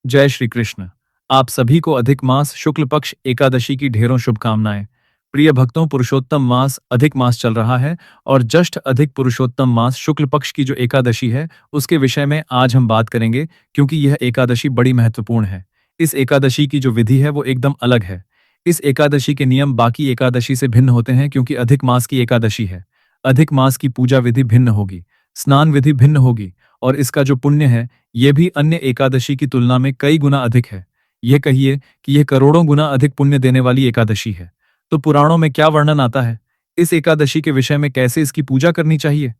जय श्री कृष्ण। आप सभी को अधिक मास शुक्ल पक्ष एकादशी की ढेरों शुभकामनाएं। प्रिय भक्तों, पुरुषोत्तम मास अधिक मास चल रहा है और जस्ट अधिक पुरुषोत्तम मास शुक्ल पक्ष की जो एकादशी है उसके विषय में आज हम बात करेंगे, क्योंकि यह एकादशी बड़ी महत्वपूर्ण है। इस एकादशी की जो विधि है वो एकदम अलग है। इस एकादशी के नियम बाकी एकादशी से भिन्न होते हैं, क्योंकि अधिक मास की एकादशी है। अधिक मास की पूजा विधि भिन्न होगी, स्नान विधि भिन्न होगी और इसका जो पुण्य है ये भी अन्य एकादशी की तुलना में कई गुना अधिक है। ये कहिए कि यह करोड़ों गुना अधिक पुण्य देने वाली एकादशी है। तो पुराणों में क्या वर्णन आता है इस एकादशी के विषय में? कैसे इसकी पूजा करनी चाहिए?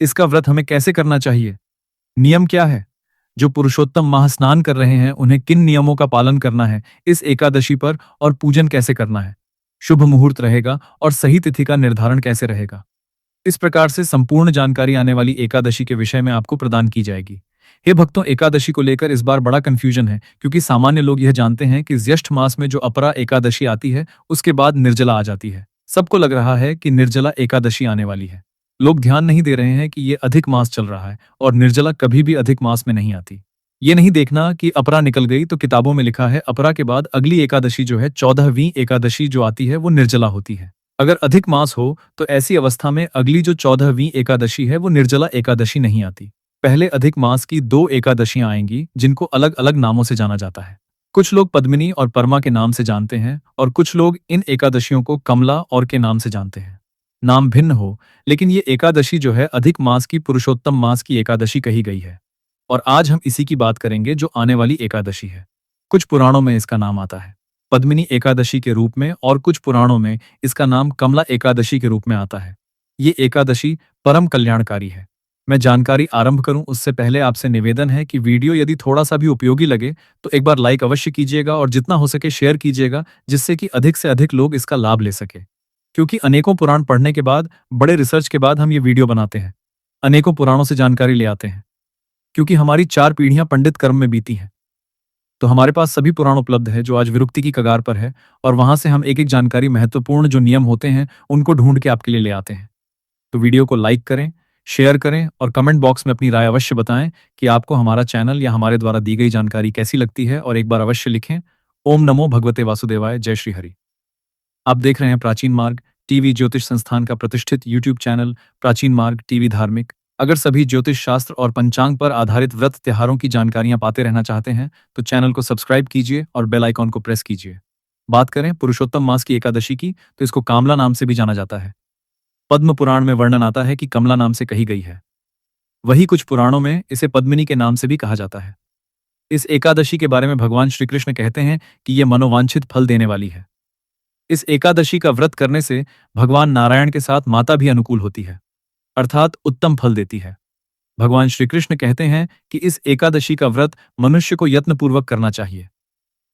इसका व्रत हमें कैसे करना चाहिए? नियम क्या है? जो पुरुषोत्तम माह स्नान कर रहे हैं उन्हें किन नियमों का पालन करना है इस एकादशी पर, और पूजन कैसे करना है? शुभ मुहूर्त रहेगा और सही तिथि का निर्धारण कैसे रहेगा? इस प्रकार से संपूर्ण जानकारी आने वाली एकादशी के विषय में आपको प्रदान की जाएगी। हे भक्तों, एकादशी को लेकर इस बार बड़ा कंफ्यूजन है, क्योंकि सामान्य लोग यह जानते हैं कि ज्येष्ठ मास में जो अपरा एकादशी आती है उसके बाद निर्जला आ जाती है। सबको लग रहा है कि निर्जला एकादशी आने वाली है। लोग ध्यान नहीं दे रहे हैं कि ये अधिक मास चल रहा है और निर्जला कभी भी अधिक मास में नहीं आती। ये नहीं देखना कि अपरा निकल गई तो किताबों में लिखा है अपरा के बाद अगली एकादशी जो है 14वीं एकादशी जो आती है वो निर्जला होती है। अगर अधिक मास हो तो ऐसी अवस्था में अगली जो 14वीं एकादशी है वो निर्जला एकादशी नहीं आती। पहले अधिक मास की 2 एकादशियां आएंगी जिनको अलग अलग नामों से जाना जाता है। कुछ लोग पद्मिनी और परमा के नाम से जानते हैं और कुछ लोग इन एकादशियों को कमला और के नाम से जानते हैं। नाम भिन्न हो, लेकिन ये एकादशी जो है अधिक मास की पुरुषोत्तम मास की एकादशी कही गई है। और आज हम इसी की बात करेंगे जो आने वाली एकादशी है। कुछ पुराणों में इसका नाम आता है पद्मिनी एकादशी के रूप में और कुछ पुराणों में इसका नाम कमला एकादशी के रूप में आता है। ये एकादशी परम कल्याणकारी है। मैं जानकारी आरंभ करूं उससे पहले आपसे निवेदन है कि वीडियो यदि थोड़ा सा भी उपयोगी लगे तो एक बार लाइक अवश्य कीजिएगा और जितना हो सके शेयर कीजिएगा, जिससे कि अधिक से अधिक लोग इसका लाभ ले सके। क्योंकि अनेकों पुराण पढ़ने के बाद, बड़े रिसर्च के बाद हम ये वीडियो बनाते हैं। अनेकों पुराणों से जानकारी ले आते हैं, क्योंकि हमारी 4 पीढ़ियां पंडित कर्म में बीती हैं। तो हमारे पास सभी पुराण उपलब्ध है जो आज विरुक्ति की कगार पर है, और वहां से हम एक एक जानकारी, महत्वपूर्ण जो नियम होते हैं उनको ढूंढ के आपके लिए ले आते हैं। तो वीडियो को लाइक करें, शेयर करें और कमेंट बॉक्स में अपनी राय अवश्य बताएं कि आपको हमारा चैनल या हमारे द्वारा दी गई जानकारी कैसी लगती है, और एक बार अवश्य लिखें। ओम नमो भगवते वासुदेवाय। जय श्री हरि। आप देख रहे हैं प्राचीन मार्ग टीवी, ज्योतिष संस्थान का प्रतिष्ठित यूट्यूब चैनल प्राचीन मार्ग टीवी धार्मिक। अगर सभी ज्योतिष शास्त्र और पंचांग पर आधारित व्रत त्योहारों की जानकारियां पाते रहना चाहते हैं तो चैनल को सब्सक्राइब कीजिए और बेल आइकॉन को प्रेस कीजिए। बात करें पुरुषोत्तम मास की एकादशी की तो इसको कामला नाम से भी जाना जाता है। पद्म पुराण में वर्णन आता है कि कमला नाम से कही गई है। वही कुछ पुराणों में इसे पद्मिनी के नाम से भी कहा जाता है। इस एकादशी के बारे में भगवान श्री कृष्ण कहते हैं कि यह मनोवांछित फल देने वाली है। इस एकादशी का व्रत करने से भगवान नारायण के साथ माता भी अनुकूल होती है, अर्थात उत्तम फल देती है। भगवान श्री कृष्ण कहते हैं कि इस एकादशी का व्रत मनुष्य को यत्नपूर्वक करना चाहिए।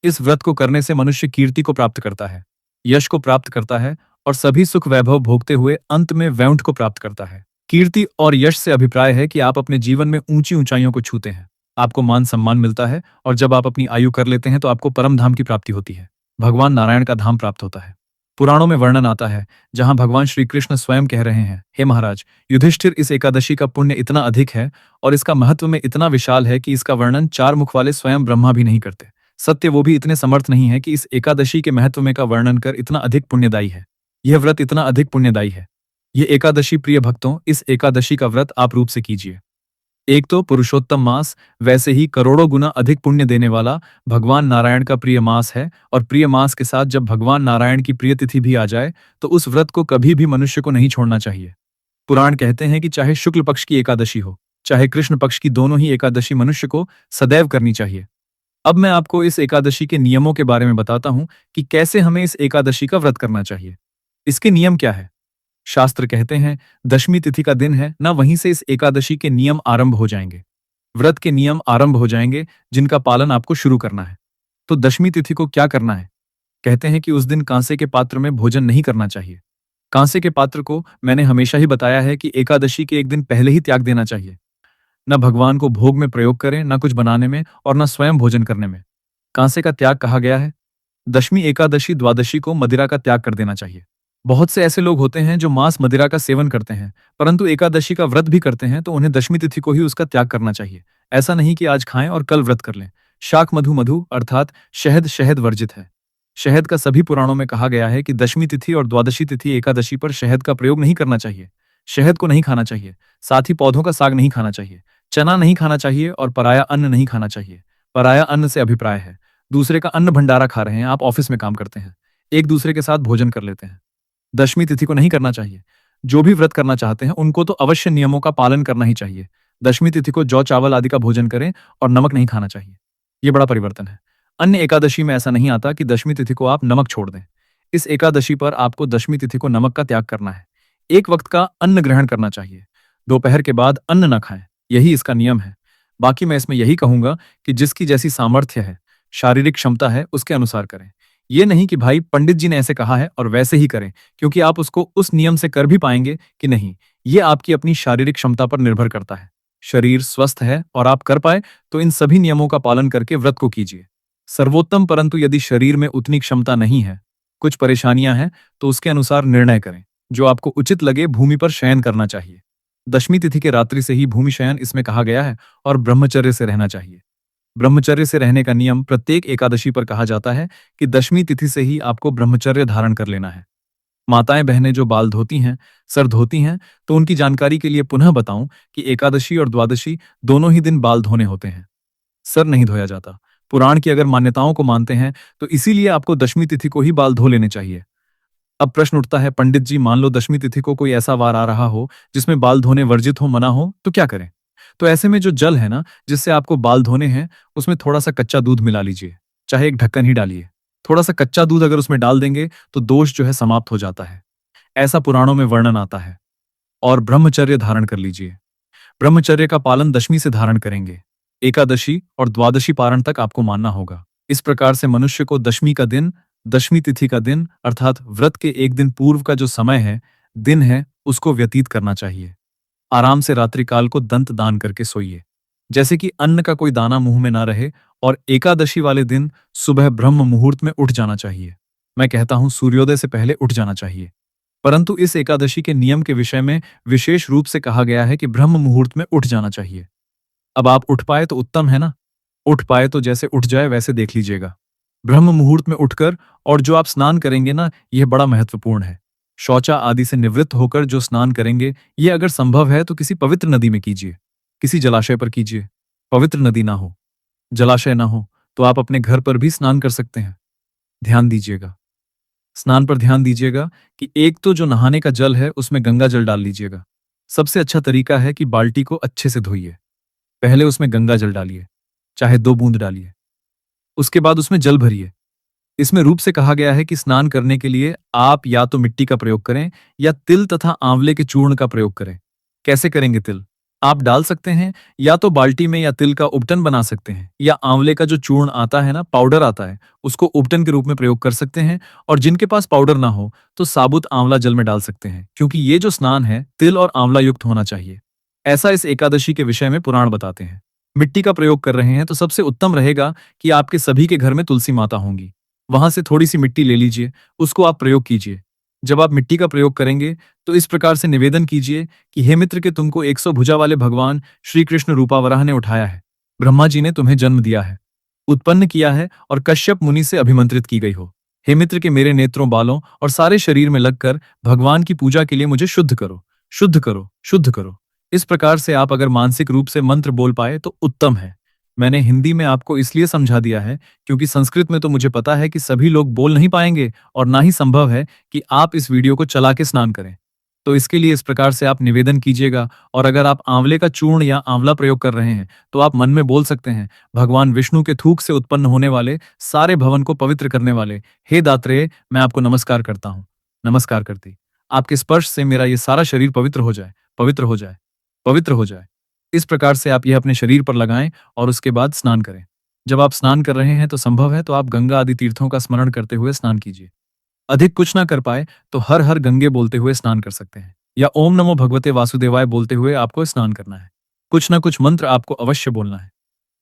इस व्रत को करने से मनुष्य कीर्ति को प्राप्त करता है, यश को प्राप्त करता है और सभी सुख वैभव भोगते हुए अंत में वैकुंठ को प्राप्त करता है। कीर्ति और यश से अभिप्राय है कि आप अपने जीवन में ऊंची ऊंचाइयों को छूते हैं, आपको मान सम्मान मिलता है, और जब आप अपनी आयु कर लेते हैं तो आपको परम धाम की प्राप्ति होती है, भगवान नारायण का धाम प्राप्त होता है। पुराणों में वर्णन आता है जहां भगवान श्री कृष्ण स्वयं कह रहे हैं, हे महाराज युधिष्ठिर, इस एकादशी का पुण्य इतना अधिक है और इसका महत्व में इतना विशाल है कि इसका वर्णन 4 मुख वाले स्वयं ब्रह्मा भी नहीं करते। सत्य वो भी इतने समर्थ नहीं है कि इस एकादशी के महत्व में का वर्णन कर इतना अधिक पुण्यदायी है। यह व्रत इतना अधिक पुण्यदायी है। ये एकादशी, प्रिय भक्तों, इस एकादशी का व्रत आप रूप से कीजिए। एक तो पुरुषोत्तम मास, वैसे ही करोड़ों गुना अधिक पुण्य देने वाला भगवान नारायण का प्रिय मास है, और प्रिय मास के साथ जब भगवान नारायण की प्रिय तिथि भी आ जाए तो उस व्रत को कभी भी मनुष्य को नहीं छोड़ना चाहिए। पुराण कहते हैं कि चाहे शुक्ल पक्ष की एकादशी हो चाहे कृष्ण पक्ष की, दोनों ही एकादशी मनुष्य को सदैव करनी चाहिए। अब मैं आपको इस एकादशी के नियमों के बारे में बताता हूं कि कैसे हमें इस एकादशी का व्रत करना चाहिए। इसके नियम क्या है? शास्त्र कहते हैं 10वीं तिथि का दिन है ना, वहीं से इस एकादशी के नियम आरंभ हो जाएंगे। व्रत के नियम आरंभ हो जाएंगे जिनका पालन आपको शुरू करना है। तो 10वीं तिथि को क्या करना है? कहते हैं कि उस दिन कांसे के पात्र में भोजन नहीं करना चाहिए। कांसे के पात्र को मैंने हमेशा ही बताया है कि एकादशी के एक दिन पहले ही त्याग देना चाहिए। न भगवान को भोग में प्रयोग करें, न कुछ बनाने में, और न स्वयं भोजन करने में। कांसे का त्याग कहा गया है। 10वीं एकादशी द्वादशी को मदिरा का त्याग कर देना चाहिए। बहुत से ऐसे लोग होते हैं जो मांस मदिरा का सेवन करते हैं परंतु एकादशी का व्रत भी करते हैं, तो उन्हें 10वीं तिथि को ही उसका त्याग करना चाहिए। ऐसा नहीं कि आज खाएं और कल व्रत कर लें, शाक मधु मधु अर्थात शहद शहद वर्जित है। शहद का सभी पुराणों में कहा गया है कि दशमी तिथि और द्वादशी तिथि एकादशी पर शहद का प्रयोग नहीं करना चाहिए। शहद को नहीं खाना चाहिए। साथ ही पौधों का साग नहीं खाना चाहिए। चना नहीं खाना चाहिए और पराया अन्न नहीं खाना चाहिए। पराया अन्न से अभिप्राय है दूसरे का अन्न भंडारा खा रहे हैं, आप ऑफिस में काम करते हैं, एक दूसरे के साथ भोजन कर लेते हैं। दशमी तिथि को नहीं करना चाहिए। जो भी व्रत करना चाहते हैं उनको तो अवश्य नियमों का पालन करना ही चाहिए। दशमी तिथि को जौ चावल आदि का भोजन करें और नमक नहीं खाना चाहिए। ये बड़ा परिवर्तन है। अन्य एकादशी में ऐसा नहीं आता कि दशमी तिथि को आप नमक छोड़ दें। इस एकादशी पर आपको दशमी तिथि को नमक का त्याग करना है। एक वक्त का अन्न ग्रहण करना चाहिए। दोपहर के बाद अन्न न खाएं, यही इसका नियम है। बाकी मैं इसमें यही कहूंगा कि जिसकी जैसी सामर्थ्य है, शारीरिक क्षमता है, उसके अनुसार करें। ये नहीं कि भाई पंडित जी ने ऐसे कहा है और वैसे ही करें, क्योंकि आप उसको उस नियम से कर भी पाएंगे कि नहीं, ये आपकी अपनी शारीरिक क्षमता पर निर्भर करता है। शरीर स्वस्थ है और आप कर पाए तो इन सभी नियमों का पालन करके व्रत को कीजिए सर्वोत्तम। परंतु यदि शरीर में उतनी क्षमता नहीं है, कुछ परेशानियां हैं, तो उसके अनुसार निर्णय करें। जो आपको उचित लगे, भूमि पर शयन करना चाहिए। दशमी तिथि के रात्रि से ही भूमि शयन इसमें कहा गया है और ब्रह्मचर्य से रहना चाहिए। ब्रह्मचर्य से रहने का नियम प्रत्येक एकादशी पर कहा जाता है कि दशमी तिथि से ही आपको ब्रह्मचर्य धारण कर लेना है। माताएं बहनें जो बाल धोती हैं, सर धोती हैं, तो उनकी जानकारी के लिए पुनः बताऊं कि एकादशी और द्वादशी दोनों ही दिन बाल धोने होते हैं, सर नहीं धोया जाता। पुराण की अगर मान्यताओं को मानते हैं तो इसीलिए आपको दशमी तिथि को ही बाल धो लेने चाहिए। अब प्रश्न उठता है, पंडित जी मान लो दशमी तिथि को कोई ऐसा वार आ रहा हो जिसमें बाल धोने वर्जित हो, मना हो, तो क्या करें? तो ऐसे में जो जल है ना, जिससे आपको बाल धोने हैं, उसमें थोड़ा सा कच्चा दूध मिला लीजिए, चाहे एक ढक्कन ही डालिए। थोड़ा सा कच्चा दूध अगर उसमें डाल देंगे तो दोष जो है समाप्त हो जाता है, ऐसा पुराणों में वर्णन आता है। और ब्रह्मचर्य धारण कर लीजिए। ब्रह्मचर्य का पालन दशमी से धारण करेंगे। एकादशी और द्वादशी पारण तक आपको मानना होगा। इस प्रकार से मनुष्य को दशमी का दिन, दशमी तिथि का दिन अर्थात व्रत के एक दिन पूर्व का जो समय है, दिन है, उसको व्यतीत करना चाहिए। आराम से रात्रिकाल को दंत दान करके सोइए, जैसे कि अन्न का कोई दाना मुंह में ना रहे। और एकादशी वाले दिन सुबह ब्रह्म मुहूर्त में उठ जाना चाहिए। मैं कहता हूं सूर्योदय से पहले उठ जाना चाहिए। परंतु इस एकादशी के नियम के विषय में विशेष रूप से कहा गया है कि ब्रह्म मुहूर्त में उठ जाना चाहिए। अब आप उठ पाए तो उत्तम है ना, उठ पाए तो जैसे उठ जाए वैसे देख लीजिएगा। ब्रह्म मुहूर्त में उठकर और जो आप स्नान करेंगे ना, यह बड़ा महत्वपूर्ण है। शौचा आदि से निवृत्त होकर जो स्नान करेंगे, ये अगर संभव है तो किसी पवित्र नदी में कीजिए, किसी जलाशय पर कीजिए। पवित्र नदी ना हो, जलाशय ना हो, तो आप अपने घर पर भी स्नान कर सकते हैं। ध्यान दीजिएगा, स्नान पर ध्यान दीजिएगा कि एक तो जो नहाने का जल है उसमें गंगा जल डाल लीजिएगा। सबसे अच्छा तरीका है कि बाल्टी को अच्छे से धोइए, पहले उसमें गंगा जल डालिए, चाहे 2 बूंद डालिए, उसके बाद उसमें जल भरिए। इसमें रूप से कहा गया है कि स्नान करने के लिए आप या तो मिट्टी का प्रयोग करें या तिल तथा आंवले के चूर्ण का प्रयोग करें। कैसे करेंगे तिल? आप डाल सकते हैं या तो बाल्टी में, या तिल का उपटन बना सकते हैं, या आंवले का जो चूर्ण आता है ना, पाउडर आता है, उसको उपटन के रूप में प्रयोग कर सकते हैं। और जिनके पास पाउडर ना हो तो साबुत आंवला जल में डाल सकते हैं, क्योंकि ये जो स्नान है तिल और आंवला युक्त होना चाहिए। ऐसा इस एकादशी के विषय में पुराण बताते हैं। मिट्टी का प्रयोग कर रहे हैं तो सबसे उत्तम रहेगा कि आपके सभी के घर में तुलसी माता होंगी, वहां से थोड़ी सी मिट्टी ले लीजिए, उसको आप प्रयोग कीजिए। जब आप मिट्टी का प्रयोग करेंगे तो इस प्रकार से निवेदन कीजिए कि हे मित्र, के तुमको 100 भुजा वाले भगवान श्री कृष्ण रूपावराह ने उठाया है। ब्रह्मा जी ने तुम्हें जन्म दिया है, उत्पन्न किया है और कश्यप मुनि से अभिमंत्रित की गई हो। हे मित्र, के मेरे नेत्रों, बालों और सारे शरीर में लगकर भगवान की पूजा के लिए मुझे शुद्ध करो, शुद्ध करो, शुद्ध करो। इस प्रकार से आप अगर मानसिक रूप से मंत्र बोल पाए तो उत्तम है। मैंने हिंदी में आपको इसलिए समझा दिया है क्योंकि संस्कृत में तो मुझे पता है कि सभी लोग बोल नहीं पाएंगे और ना ही संभव है कि आप इस वीडियो को चला के स्नान करें। तो इसके लिए इस प्रकार से आप निवेदन कीजिएगा। और अगर आप आंवले का चूर्ण या आंवला प्रयोग कर रहे हैं तो आप मन में बोल सकते हैं, भगवान विष्णु के थूक से उत्पन्न होने वाले, सारे भवन को पवित्र करने वाले हे दात्रेय, मैं आपको नमस्कार करता हूँ, नमस्कार करती। आपके स्पर्श से मेरा ये सारा शरीर पवित्र हो जाए, पवित्र हो जाए, पवित्र हो जाए। इस प्रकार से आप यह अपने शरीर पर लगाएं और उसके बाद स्नान करें। जब आप स्नान कर रहे हैं तो संभव है तो आप गंगा आदि तीर्थों का स्मरण करते हुए स्नान कीजिए। अधिक कुछ ना कर पाए तो हर हर गंगे बोलते हुए स्नान कर सकते हैं, या ओम नमो भगवते वासुदेवाय बोलते हुए आपको स्नान करना है। कुछ ना कुछ मंत्र आपको अवश्य बोलना है।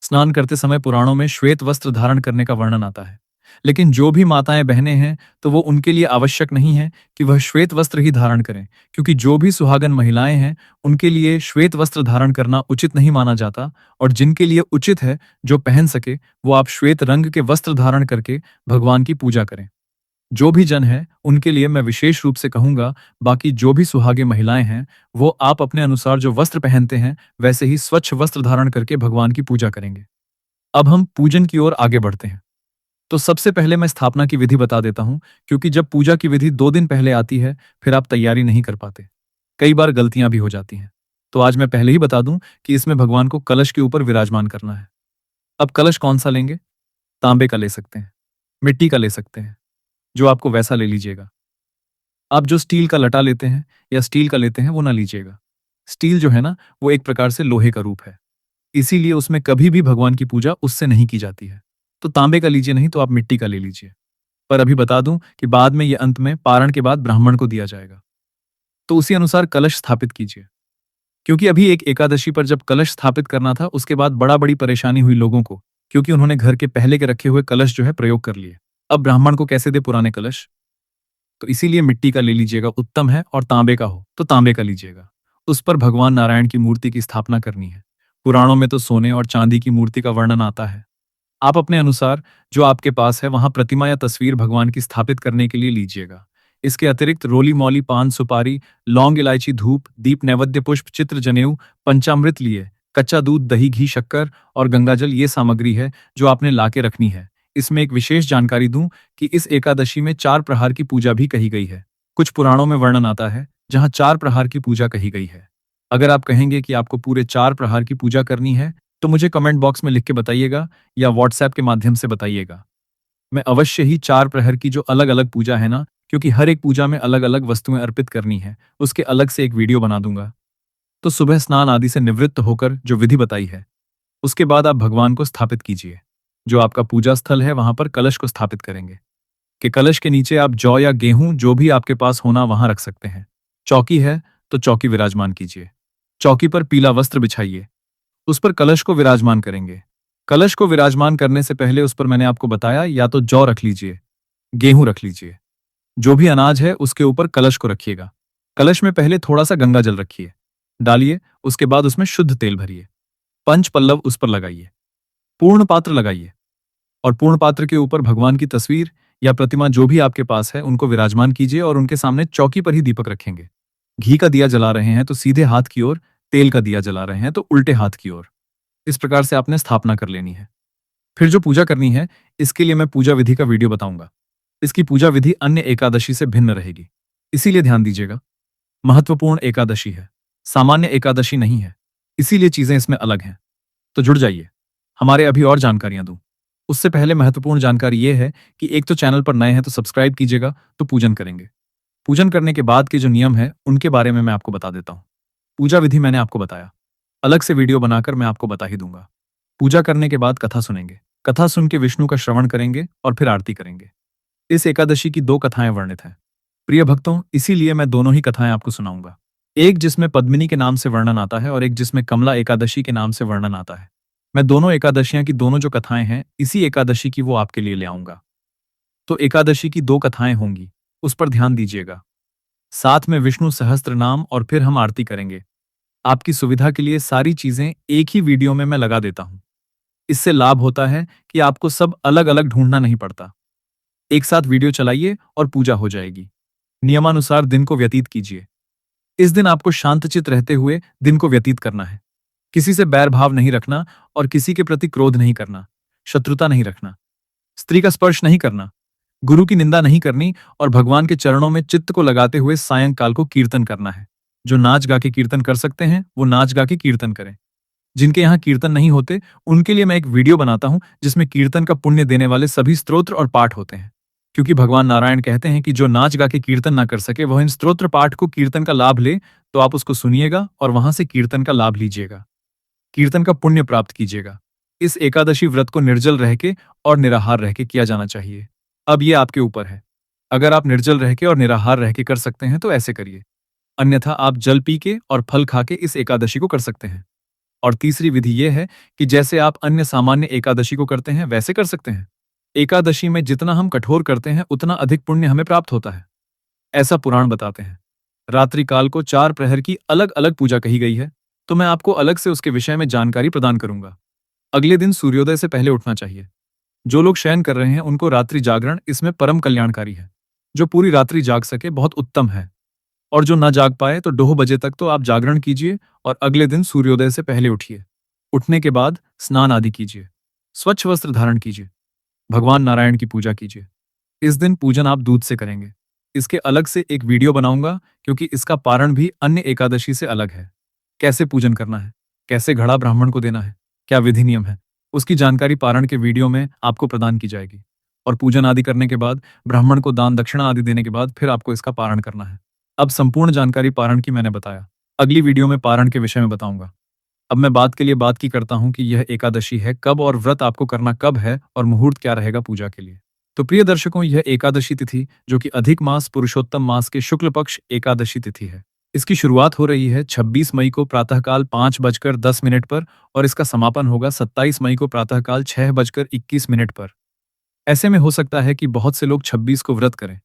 स्नान करते समय पुराणों में श्वेत वस्त्र धारण करने का वर्णन आता है। लेकिन जो भी माताएं बहनें हैं तो वो उनके लिए आवश्यक नहीं है कि वह श्वेत वस्त्र ही धारण करें, क्योंकि जो भी सुहागन महिलाएं हैं उनके लिए श्वेत वस्त्र धारण करना उचित नहीं माना जाता। और जिनके लिए उचित है, जो पहन सके, वो आप श्वेत रंग के वस्त्र धारण करके भगवान की पूजा करें। जो भी जन है उनके लिए मैं विशेष रूप से कहूंगा। बाकी जो भी सुहागे महिलाएं हैं वो आप अपने अनुसार जो वस्त्र पहनते हैं वैसे ही स्वच्छ वस्त्र धारण करके भगवान की पूजा करेंगे। अब हम पूजन की ओर आगे बढ़ते हैं। तो सबसे पहले मैं स्थापना की विधि बता देता हूं, क्योंकि जब पूजा की विधि 2 दिन पहले आती है फिर आप तैयारी नहीं कर पाते, कई बार गलतियां भी हो जाती हैं। तो आज मैं पहले ही बता दूं कि इसमें भगवान को कलश के ऊपर विराजमान करना है। अब कलश कौन सा लेंगे? तांबे का ले सकते हैं, मिट्टी का ले सकते हैं, जो आपको वैसा ले लीजिएगा। आप जो स्टील का लटा लेते हैं या स्टील का लेते हैं वो ना लीजिएगा। स्टील जो है ना, वो एक प्रकार से लोहे का रूप है, इसीलिए उसमें कभी भी भगवान की पूजा उससे नहीं की जाती है। तो तांबे का लीजिए, नहीं तो आप मिट्टी का ले लीजिए। पर अभी बता दूं कि बाद में ये अंत में पारण के बाद ब्राह्मण को दिया जाएगा, तो उसी अनुसार कलश स्थापित कीजिए। क्योंकि अभी एक एकादशी पर जब कलश स्थापित करना था उसके बाद बड़ी परेशानी हुई लोगों को, क्योंकि उन्होंने घर के पहले के रखे हुए कलश जो है प्रयोग कर लिए। अब ब्राह्मण को कैसे दे पुराने कलश? तो इसीलिए मिट्टी का ले लीजिएगा, उत्तम है। और तांबे का हो तो तांबे का लीजिएगा। उस पर भगवान नारायण की मूर्ति की स्थापना करनी है। पुराणों में तो सोने और चांदी की मूर्ति का वर्णन आता है। आप अपने अनुसार जो आपके पास है वहां प्रतिमा या तस्वीर भगवान की स्थापित करने के लिए लीजिएगा। इसके अतिरिक्त रोली मौली, पान सुपारी, लौंग, इलायची, धूप, दीप, नैवेद्य, पुष्प, चित्र, जनेऊ, पंचामृत लिए, कच्चा दूध, दही, घी, शक्कर और गंगाजल ये सामग्री है जो आपने लाके रखनी है। इसमें एक विशेष जानकारी दूं कि इस एकादशी में 4 प्रहार की पूजा भी कही गई है। कुछ पुराणों में वर्णन आता है जहां 4 प्रहार की पूजा कही गई है। अगर आप कहेंगे कि आपको पूरे 4 प्रहार की पूजा करनी है तो मुझे कमेंट बॉक्स में लिख के बताइएगा या व्हाट्सएप के माध्यम से बताइएगा। मैं अवश्य ही 4 प्रहर की जो अलग अलग पूजा है ना, क्योंकि हर एक पूजा में अलग अलग वस्तुएं अर्पित करनी है, उसके अलग से एक वीडियो बना दूंगा। तो सुबह स्नान आदि से निवृत्त होकर जो विधि बताई है उसके बाद आप भगवान को स्थापित कीजिए। जो आपका पूजा स्थल है वहां पर कलश को स्थापित करेंगे। कि कलश के नीचे आप जौ या गेहूं जो भी आपके पास होना वहां रख सकते हैं। चौकी है तो चौकी विराजमान कीजिए। चौकी पर पीला वस्त्र बिछाइए, उस पर कलश को विराजमान करेंगे। कलश को विराजमान करने से पहले उस पर मैंने आपको बताया या तो जौ रख लीजिए, गेहूं रख लीजिए, जो भी अनाज है उसके ऊपर कलश को रखिएगा। कलश में पहले थोड़ा सा गंगा जल रखिए, डालिए, उसके बाद उसमें शुद्ध तेल भरिए, पंच पल्लव उस पर लगाइए, पूर्ण पात्र लगाइए और पूर्ण पात्र के ऊपर भगवान की तस्वीर या प्रतिमा जो भी आपके पास है उनको विराजमान कीजिए और उनके सामने चौकी पर ही दीपक रखेंगे। घी का दिया जला रहे हैं तो सीधे हाथ की ओर, तेल का दिया जला रहे हैं तो उल्टे हाथ की ओर। इस प्रकार से आपने स्थापना कर लेनी है। फिर जो पूजा करनी है इसके लिए मैं पूजा विधि का वीडियो बताऊंगा। इसकी पूजा विधि अन्य एकादशी से भिन्न रहेगी, इसीलिए ध्यान दीजिएगा। महत्वपूर्ण एकादशी है, सामान्य एकादशी नहीं है, इसीलिए चीजें इसमें अलग हैं। तो जुड़ जाइए, हमारे अभी और जानकारियां दूं। उससे पहले महत्वपूर्ण जानकारी यह है कि एक तो चैनल पर नए हैं तो सब्सक्राइब कीजिएगा। तो पूजन करेंगे, पूजन करने के बाद के जो नियम है उनके बारे में मैं आपको बता देता हूँ। पूजा विधि मैंने आपको बताया, अलग से वीडियो बनाकर मैं आपको बता ही दूंगा। पूजा करने के बाद कथा सुनेंगे, कथा सुन के विष्णु का श्रवण करेंगे और फिर आरती करेंगे। इस एकादशी की 2 कथाएं वर्णित हैं प्रिय भक्तों, इसीलिए मैं दोनों ही कथाएं आपको सुनाऊंगा। एक जिसमें पद्मिनी के नाम से वर्णन आता है और एक जिसमें कमला एकादशी के नाम से वर्णन आता है। मैं दोनों एकादशियां की दोनों जो कथाएं हैं इसी एकादशी की वो आपके लिए ले आऊंगा। तो एकादशी की 2 कथाएं होंगी, उस पर ध्यान दीजिएगा। साथ में विष्णु सहस्त्र नाम और फिर हम आरती करेंगे। आपकी सुविधा के लिए सारी चीजें एक ही वीडियो में मैं लगा देता हूं। इससे लाभ होता है कि आपको सब अलग अलग ढूंढना नहीं पड़ता। एक साथ वीडियो चलाइए और पूजा हो जाएगी। नियमानुसार दिन को व्यतीत कीजिए। इस दिन आपको शांतचित रहते हुए दिन को व्यतीत करना है। किसी से बैर भाव नहीं रखना और किसी के प्रति क्रोध नहीं करना, शत्रुता नहीं रखना, स्त्री का स्पर्श नहीं करना, गुरु की निंदा नहीं करनी और भगवान के चरणों में चित्त को लगाते हुए सायंकाल को कीर्तन करना है। जो नाच गा के कीर्तन कर सकते हैं वो नाच गा के कीर्तन करें। जिनके यहाँ कीर्तन नहीं होते उनके लिए मैं एक वीडियो बनाता हूं जिसमें कीर्तन का पुण्य देने वाले सभी स्तोत्र और पाठ होते हैं। क्योंकि भगवान नारायण कहते हैं कि जो नाच गा के कीर्तन ना कर सके वह इन स्तोत्र पाठ को कीर्तन का लाभ ले, तो आप उसको सुनिएगा और वहां से कीर्तन का लाभ लीजिएगा, कीर्तन का पुण्य प्राप्त कीजिएगा। इस एकादशी व्रत को निर्जल रह के और निराहार रह के किया जाना चाहिए। अब ये आपके ऊपर है। अगर आप निर्जल रह के और निराहार रह के कर सकते हैं तो ऐसे करिए, अन्यथा आप जल पी के और फल खा के इस एकादशी को कर सकते हैं। और तीसरी विधि यह है कि जैसे आप अन्य सामान्य एकादशी को करते हैं वैसे कर सकते हैं। एकादशी में जितना हम कठोर करते हैं उतना अधिक पुण्य हमें प्राप्त होता है, ऐसा पुराण बताते हैं। रात्रि काल को 4 प्रहर की अलग अलग पूजा कही गई है, तो मैं आपको अलग से उसके विषय में जानकारी प्रदान करूंगा। अगले दिन सूर्योदय से पहले उठना चाहिए। जो लोग शयन कर रहे हैं उनको रात्रि जागरण इसमें परम कल्याणकारी है। जो पूरी रात्रि जाग सके बहुत उत्तम है, और जो ना जाग पाए तो 2 बजे तक तो आप जागरण कीजिए और अगले दिन सूर्योदय से पहले उठिए। उठने के बाद स्नान आदि कीजिए, स्वच्छ वस्त्र धारण कीजिए, भगवान नारायण की पूजा कीजिए। इस दिन पूजन आप दूध से करेंगे। इसके अलग से एक वीडियो बनाऊंगा, क्योंकि इसका पारण भी अन्य एकादशी से अलग है। कैसे पूजन करना है, कैसे घड़ा ब्राह्मण को देना है, क्या विधि नियम है, उसकी जानकारी पारण के वीडियो में आपको प्रदान की जाएगी। और पूजन आदि करने के बाद, ब्राह्मण को दान दक्षिणा आदि देने के बाद फिर आपको इसका पारण करना है। अब संपूर्ण जानकारी पारण की मैंने बताया। अगली वीडियो में पारण के विषय में बताऊंगा। अब मैं बात के लिए बात की करता हूं कि यह एकादशी है कब और व्रत आपको करना कब है और मुहूर्त क्या रहेगा पूजा के लिए। तो प्रिय दर्शकों, यह एकादशी तिथि जो कि अधिक मास पुरुषोत्तम मास के शुक्ल पक्ष एकादशी तिथि है। इसकी शुरुआत हो रही है 26 मई को प्रातःकाल 5:10 पर, और इसका समापन होगा 27 मई को प्रातःकाल 6:21 पर। ऐसे में हो सकता है कि बहुत से लोग 26 को व्रत करें,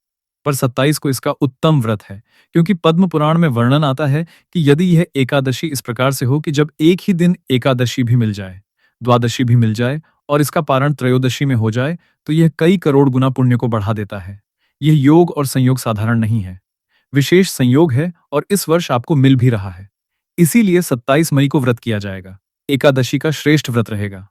पर 27 को इसका उत्तम व्रत है, क्योंकि पद्म पुराण में वर्णन आता है कि यदि यह एकादशी इस प्रकार से हो कि जब एक ही दिन एकादशी भी मिल जाए, द्वादशी भी मिल जाए और इसका पारण त्रयोदशी में हो जाए, तो यह कई करोड़ गुना पुण्य को बढ़ा देता है। यह योग और संयोग साधारण नहीं है, विशेष संयोग है, और इस वर्ष आपको मिल भी रहा है। इसीलिए 27 मई को व्रत किया जाएगा। एकादशी का श्रेष्ठ व्रत रहेगा।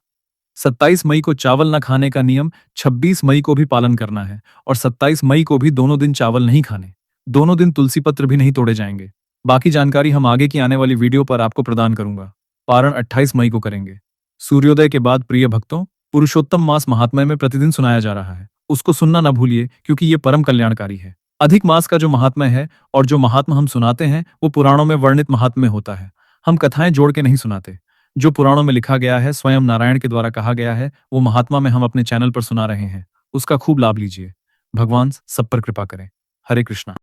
27 मई को चावल न खाने का नियम 26 मई को भी पालन करना है, और 27 मई को भी दोनों दिन चावल नहीं खाने। दोनों दिन तुलसी पत्र भी नहीं तोड़े जाएंगे। बाकी जानकारी हम आगे की आने वाली वीडियो पर आपको प्रदान करूंगा। पारण 28 मई को करेंगे। सूर्योदय के बाद प्रिय भक्तों, पुरुषोत्तम मास महात्म्य में प्रतिदिन सुनाया जा रहा है। उसको सुनना न भूलिए, क्योंकि ये परम कल्याणकारी है। अधिक मास का जो महात्म्य है और जो महात्मा हम सुनाते हैं वो पुराणों में वर्णित महात्म्य होता है। हम कथाएं जोड़ के नहीं सुनाते। जो पुराणों में लिखा गया है, स्वयं नारायण के द्वारा कहा गया है, वो महात्मा में हम अपने चैनल पर सुना रहे हैं। उसका खूब लाभ लीजिए। भगवान सब पर कृपा करें। हरे कृष्णा।